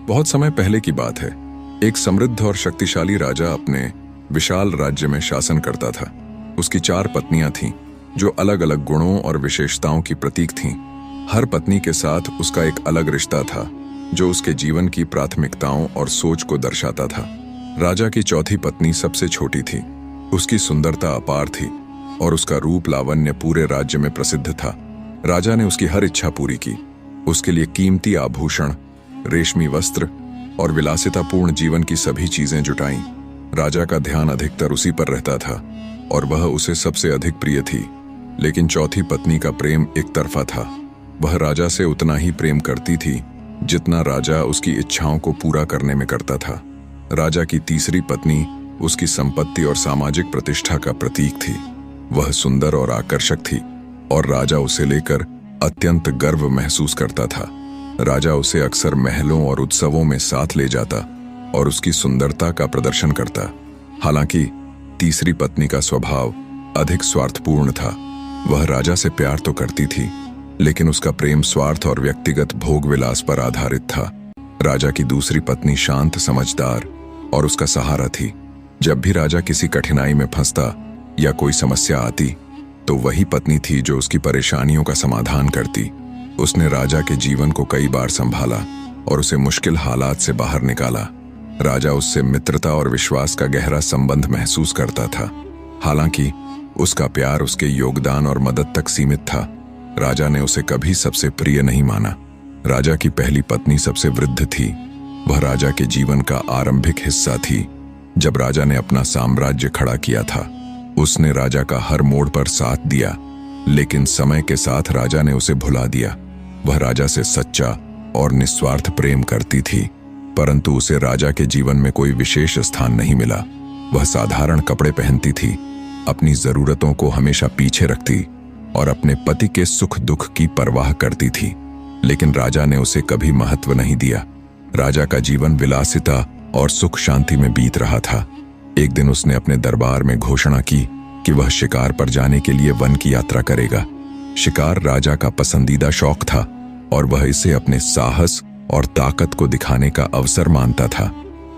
बहुत समय पहले की बात है। एक समृद्ध और शक्तिशाली राजा अपने विशाल राज्य में शासन करता था। उसकी 4 पत्नियां थीं, जो अलग अलग गुणों और विशेषताओं की प्रतीक थीं। हर पत्नी के साथ उसका एक अलग रिश्ता था, जो उसके जीवन की प्राथमिकताओं और सोच को दर्शाता था। राजा की चौथी पत्नी सबसे छोटी थी। उसकी सुंदरता अपार थी और उसका रूप लावण्य पूरे राज्य में प्रसिद्ध था। राजा ने उसकी हर इच्छा पूरी की। उसके लिए कीमती आभूषण, रेशमी वस्त्र और विलासितापूर्ण जीवन की सभी चीजें जुटाईं। राजा का ध्यान अधिकतर उसी पर रहता था और वह उसे सबसे अधिक प्रिय थी। लेकिन चौथी पत्नी का प्रेम एक तरफा था। वह राजा से उतना ही प्रेम करती थी जितना राजा उसकी इच्छाओं को पूरा करने में करता था। राजा की तीसरी पत्नी उसकी संपत्ति और सामाजिक प्रतिष्ठा का प्रतीक थी। वह सुंदर और आकर्षक थी और राजा उसे लेकर अत्यंत गर्व महसूस करता था। राजा उसे अक्सर महलों और उत्सवों में साथ ले जाता और उसकी सुंदरता का प्रदर्शन करता। हालांकि तीसरी पत्नी का स्वभाव अधिक स्वार्थपूर्ण था। वह राजा से प्यार तो करती थी, लेकिन उसका प्रेम स्वार्थ और व्यक्तिगत भोग विलास पर आधारित था। राजा की दूसरी पत्नी शांत, समझदार और उसका सहारा थी। जब भी राजा किसी कठिनाई में फंसता या कोई समस्या आती, तो वही पत्नी थी जो उसकी परेशानियों का समाधान करती। उसने राजा के जीवन को कई बार संभाला और उसे मुश्किल हालात से बाहर निकाला। राजा उससे मित्रता और विश्वास का गहरा संबंध महसूस करता था। हालांकि उसका प्यार उसके योगदान और मदद तक सीमित था। राजा ने उसे कभी सबसे प्रिय नहीं माना। राजा की पहली पत्नी सबसे वृद्ध थी। वह राजा के जीवन का आरंभिक हिस्सा थी, जब राजा ने अपना साम्राज्य खड़ा किया था। उसने राजा का हर मोड़ पर साथ दिया, लेकिन समय के साथ राजा ने उसे भुला दिया। वह राजा से सच्चा और निस्वार्थ प्रेम करती थी, परंतु उसे राजा के जीवन में कोई विशेष स्थान नहीं मिला। वह साधारण कपड़े पहनती थी, अपनी जरूरतों को हमेशा पीछे रखती और अपने पति के सुख दुख की परवाह करती थी। लेकिन राजा ने उसे कभी महत्व नहीं दिया। राजा का जीवन विलासिता और सुख शांति में बीत रहा था। एक दिन उसने अपने दरबार में घोषणा की कि वह शिकार पर जाने के लिए वन की यात्रा करेगा। शिकार राजा का पसंदीदा शौक था और वह इसे अपने साहस और ताकत को दिखाने का अवसर मानता था।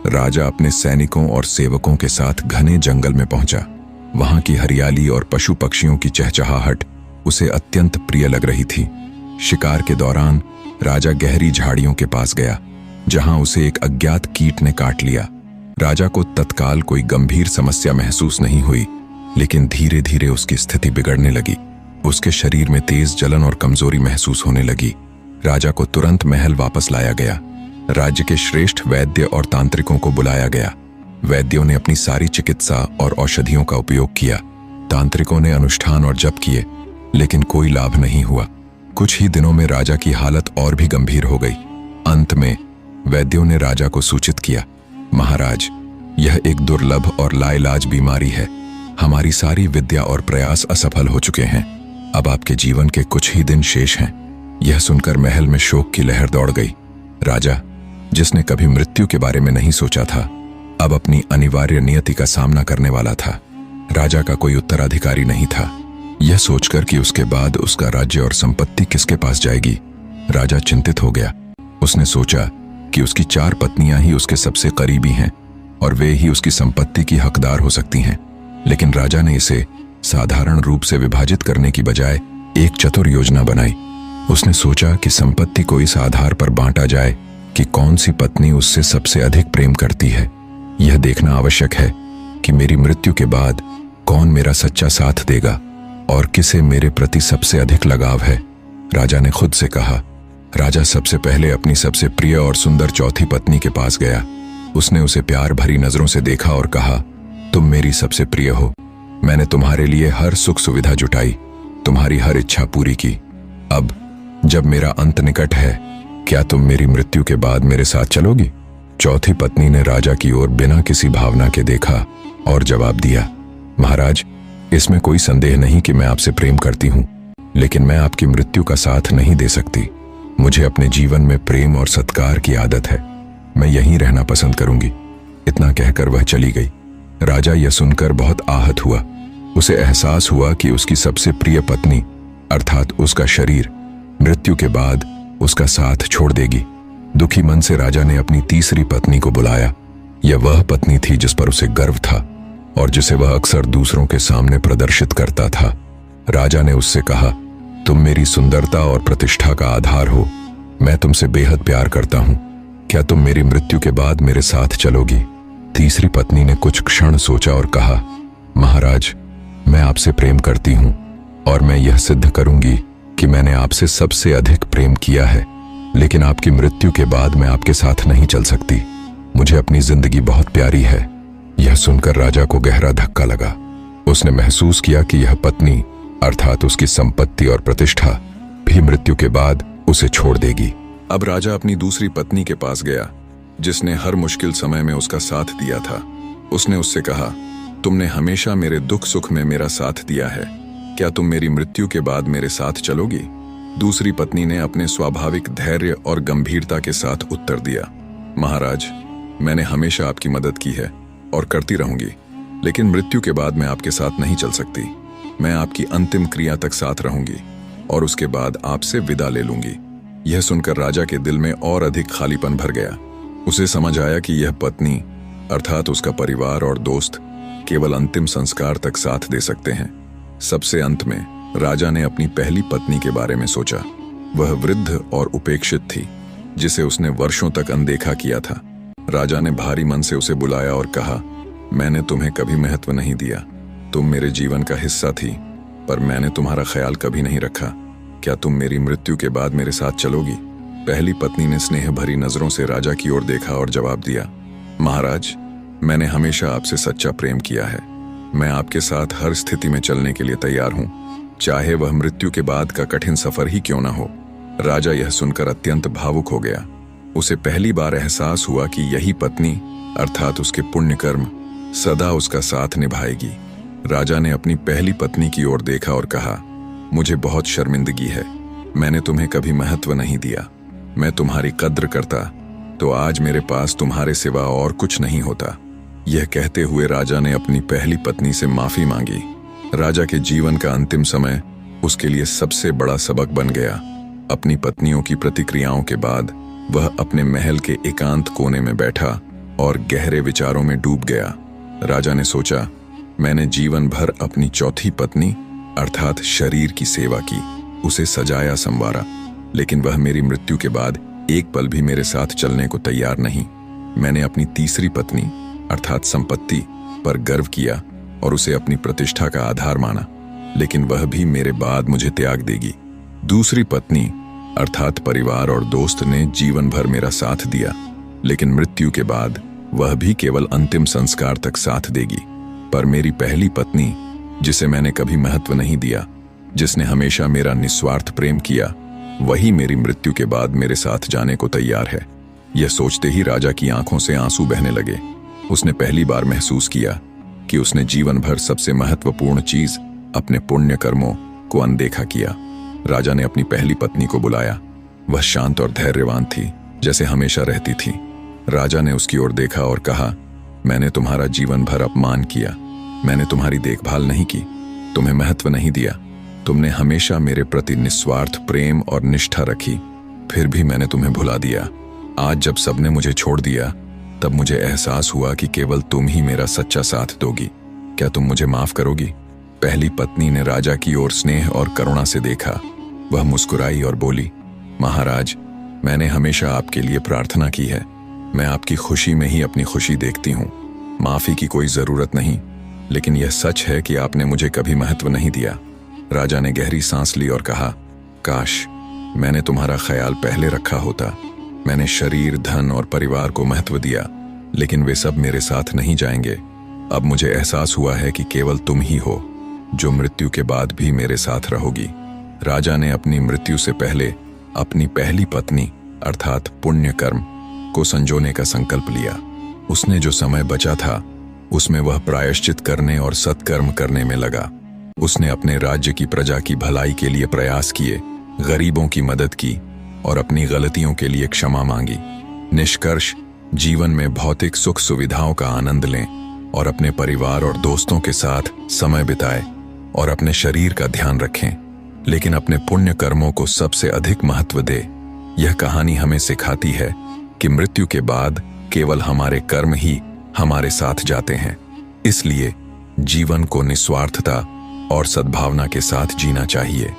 राजा अपने सैनिकों और सेवकों के साथ घने जंगल में पहुंचा। वहां की हरियाली और पशु पक्षियों की चहचहाहट उसे अत्यंत प्रिय लग रही थी। शिकार के दौरान राजा गहरी झाड़ियों के पास गया, जहां उसे एक अज्ञात कीट ने काट लिया। राजा को तत्काल कोई गंभीर समस्या महसूस नहीं हुई, लेकिन धीरे धीरे उसकी स्थिति बिगड़ने लगी। उसके शरीर में तेज जलन और कमजोरी महसूस होने लगी। राजा को तुरंत महल वापस लाया गया। राज्य के श्रेष्ठ वैद्य और तांत्रिकों को बुलाया गया। वैद्यों ने अपनी सारी चिकित्सा और औषधियों का उपयोग किया। तांत्रिकों ने अनुष्ठान और जप किए, लेकिन कोई लाभ नहीं हुआ। कुछ ही दिनों में राजा की हालत और भी गंभीर हो गई। अंत में वैद्यों ने राजा को सूचित किया, महाराज, यह एक दुर्लभ और लाइलाज बीमारी है। हमारी सारी विद्या और प्रयास असफल हो चुके हैं। अब आपके जीवन के कुछ ही दिन शेष हैं। यह सुनकर महल में शोक की लहर दौड़ गई। राजा, जिसने कभी मृत्यु के बारे में नहीं सोचा था, अब अपनी अनिवार्य नियति का सामना करने वाला था। राजा का कोई उत्तराधिकारी नहीं था। यह सोचकर कि उसके बाद उसका राज्य और संपत्ति किसके पास जाएगी, राजा चिंतित हो गया। उसने सोचा कि उसकी 4 पत्नियां ही उसके सबसे करीबी हैं और वे ही उसकी संपत्ति की हकदार हो सकती हैं। लेकिन राजा ने इसे साधारण रूप से विभाजित करने की बजाय एक चतुर योजना बनाई। उसने सोचा कि संपत्ति को इस आधार पर बांटा जाए कि कौन सी पत्नी उससे सबसे अधिक प्रेम करती है। यह देखना आवश्यक है कि मेरी मृत्यु के बाद कौन मेरा सच्चा साथ देगा और किसे मेरे प्रति सबसे अधिक लगाव है, राजा ने खुद से कहा। राजा सबसे पहले अपनी सबसे प्रिय और सुंदर चौथी पत्नी के पास गया। उसने उसे प्यार भरी नजरों से देखा और कहा, तुम मेरी सबसे प्रिय हो। मैंने तुम्हारे लिए हर सुख सुविधा जुटाई, तुम्हारी हर इच्छा पूरी की। अब जब मेरा अंत निकट है, क्या तुम मेरी मृत्यु के बाद मेरे साथ चलोगी? चौथी पत्नी ने राजा की ओर बिना किसी भावना के देखा और जवाब दिया, महाराज, इसमें कोई संदेह नहीं कि मैं आपसे प्रेम करती हूं, लेकिन मैं आपकी मृत्यु का साथ नहीं दे सकती। मुझे अपने जीवन में प्रेम और सत्कार की आदत है। मैं यहीं रहना पसंद करूंगी। इतना कहकर वह चली गई। राजा यह सुनकर बहुत आहत हुआ। उसे एहसास हुआ कि उसकी सबसे प्रिय पत्नी, अर्थात उसका शरीर, मृत्यु के बाद उसका साथ छोड़ देगी। दुखी मन से राजा ने अपनी तीसरी पत्नी को बुलाया। यह वह पत्नी थी जिस पर उसे गर्व था और जिसे वह अक्सर दूसरों के सामने प्रदर्शित करता था। राजा ने उससे कहा, तुम मेरी सुंदरता और प्रतिष्ठा का आधार हो। मैं तुमसे बेहद प्यार करता हूं। क्या तुम मेरी मृत्यु के बाद मेरे साथ चलोगी? तीसरी पत्नी ने कुछ क्षण सोचा और कहा, महाराज, मैं आपसे प्रेम करती हूं और मैं यह सिद्ध करूंगी कि मैंने आपसे सबसे अधिक प्रेम किया है, लेकिन आपकी मृत्यु के बाद मैं आपके साथ नहीं चल सकती। मुझे अपनी जिंदगी बहुत प्यारी है। यह सुनकर राजा को गहरा धक्का लगा। उसने महसूस किया कि यह पत्नी अर्थात उसकी संपत्ति और प्रतिष्ठा भी मृत्यु के बाद उसे छोड़ देगी। अब राजा अपनी दूसरी पत्नी के पास गया, जिसने हर मुश्किल समय में उसका साथ दिया था। उसने उससे कहा, तुमने हमेशा मेरे दुख सुख में मेरा साथ दिया है। क्या तुम मेरी मृत्यु के बाद मेरे साथ चलोगी? दूसरी पत्नी ने अपने स्वाभाविक धैर्य और गंभीरता के साथ उत्तर दिया, महाराज, मैंने हमेशा आपकी मदद की है और करती रहूंगी, लेकिन मृत्यु के बाद मैं आपके साथ नहीं चल सकती। मैं आपकी अंतिम क्रिया तक साथ रहूंगी और उसके बाद आपसे विदा ले लूंगी। यह सुनकर राजा के दिल में और अधिक खालीपन भर गया। उसे समझ आया कि यह पत्नी अर्थात उसका परिवार और दोस्त केवल अंतिम संस्कार तक साथ दे सकते हैं। सबसे अंत में राजा ने अपनी पहली पत्नी के बारे में सोचा। वह वृद्ध और उपेक्षित थी, जिसे उसने वर्षों तक अनदेखा किया था। राजा ने भारी मन से उसे बुलाया और कहा, मैंने तुम्हें कभी महत्व नहीं दिया। तुम मेरे जीवन का हिस्सा थी, पर मैंने तुम्हारा ख्याल कभी नहीं रखा। क्या तुम मेरी मृत्यु के बाद मेरे साथ चलोगी? पहली पत्नी ने स्नेह भरी नजरों से राजा की ओर देखा और जवाब दिया, महाराज, मैंने हमेशा आपसे सच्चा प्रेम किया है। मैं आपके साथ हर स्थिति में चलने के लिए तैयार हूं, चाहे वह मृत्यु के बाद का कठिन सफर ही क्यों ना हो। राजा यह सुनकर अत्यंत भावुक हो गया। उसे पहली बार एहसास हुआ कि यही पत्नी अर्थात उसके पुण्य कर्म सदा उसका साथ निभाएगी। राजा ने अपनी पहली पत्नी की ओर देखा और कहा, मुझे बहुत शर्मिंदगी है। मैंने तुम्हें कभी महत्व नहीं दिया। मैं तुम्हारी कद्र करता तो आज मेरे पास तुम्हारे सिवा और कुछ नहीं होता। यह कहते हुए राजा ने अपनी पहली पत्नी से माफी मांगी। राजा के जीवन का अंतिम समय उसके लिए सबसे बड़ा सबक बन गया। अपनी पत्नियों की प्रतिक्रियाओं के बाद वह अपने महल के एकांत कोने में बैठा और गहरे विचारों में डूब गया। राजा ने सोचा, मैंने जीवन भर अपनी चौथी पत्नी अर्थात शरीर की सेवा की, उसे सजाया संवारा, लेकिन वह मेरी मृत्यु के बाद एक पल भी मेरे साथ चलने को तैयार नहीं। मैंने अपनी तीसरी पत्नी अर्थात संपत्ति पर गर्व किया और उसे अपनी प्रतिष्ठा का आधार माना, लेकिन वह भी मेरे बाद मुझे त्याग देगी। दूसरी पत्नी अर्थात परिवार और दोस्त ने जीवन भर मेरा साथ दिया, लेकिन मृत्यु के बाद वह भी केवल अंतिम संस्कार तक साथ देगी। पर मेरी पहली पत्नी, जिसे मैंने कभी महत्व नहीं दिया, जिसने हमेशा मेरा निस्वार्थ प्रेम किया, वही मेरी मृत्यु के बाद मेरे साथ जाने को तैयार है। यह सोचते ही राजा की आंखों से आंसू बहने लगे। उसने पहली बार महसूस किया कि उसने जीवन भर सबसे महत्वपूर्ण चीज अपने पुण्य कर्मों को अनदेखा किया। राजा ने अपनी पहली पत्नी को बुलाया। वह शांत और धैर्यवान थी, जैसे हमेशा रहती थी। राजा ने उसकी ओर देखा और कहा, मैंने तुम्हारा जीवन भर अपमान किया। मैंने तुम्हारी देखभाल नहीं की, तुम्हें महत्व नहीं दिया। तुमने हमेशा मेरे प्रति निस्वार्थ प्रेम और निष्ठा रखी, फिर भी मैंने तुम्हें भुला दिया। आज जब सबने मुझे छोड़ दिया, तब मुझे एहसास हुआ कि केवल तुम ही मेरा सच्चा साथ दोगी। क्या तुम मुझे माफ करोगी? पहली पत्नी ने राजा की ओर स्नेह और करुणा से देखा। वह मुस्कुराई और बोली, महाराज, मैंने हमेशा आपके लिए प्रार्थना की है। मैं आपकी खुशी में ही अपनी खुशी देखती हूँ। माफी की कोई जरूरत नहीं, लेकिन यह सच है कि आपने मुझे कभी महत्व नहीं दिया। राजा ने गहरी सांस ली और कहा, काश मैंने तुम्हारा ख्याल पहले रखा होता। मैंने शरीर, धन और परिवार को महत्व दिया, लेकिन वे सब मेरे साथ नहीं जाएंगे। अब मुझे एहसास हुआ है कि केवल तुम ही हो जो मृत्यु के बाद भी मेरे साथ रहोगी। राजा ने अपनी मृत्यु से पहले अपनी पहली पत्नी अर्थात पुण्य कर्म को संजोने का संकल्प लिया। उसने जो समय बचा था उसमें वह प्रायश्चित करने और सत्कर्म करने में लगा। उसने अपने राज्य की प्रजा की भलाई के लिए प्रयास किए, गरीबों की मदद की और अपनी गलतियों के लिए क्षमा मांगी। निष्कर्ष, जीवन में भौतिक सुख सुविधाओं का आनंद लें और अपने परिवार और दोस्तों के साथ समय बिताएं और अपने शरीर का ध्यान रखें, लेकिन अपने पुण्य कर्मों को सबसे अधिक महत्व दे। यह कहानी हमें सिखाती है कि मृत्यु के बाद केवल हमारे कर्म ही हमारे साथ जाते हैं। इसलिए जीवन को निस्वार्थता और सद्भावना के साथ जीना चाहिए।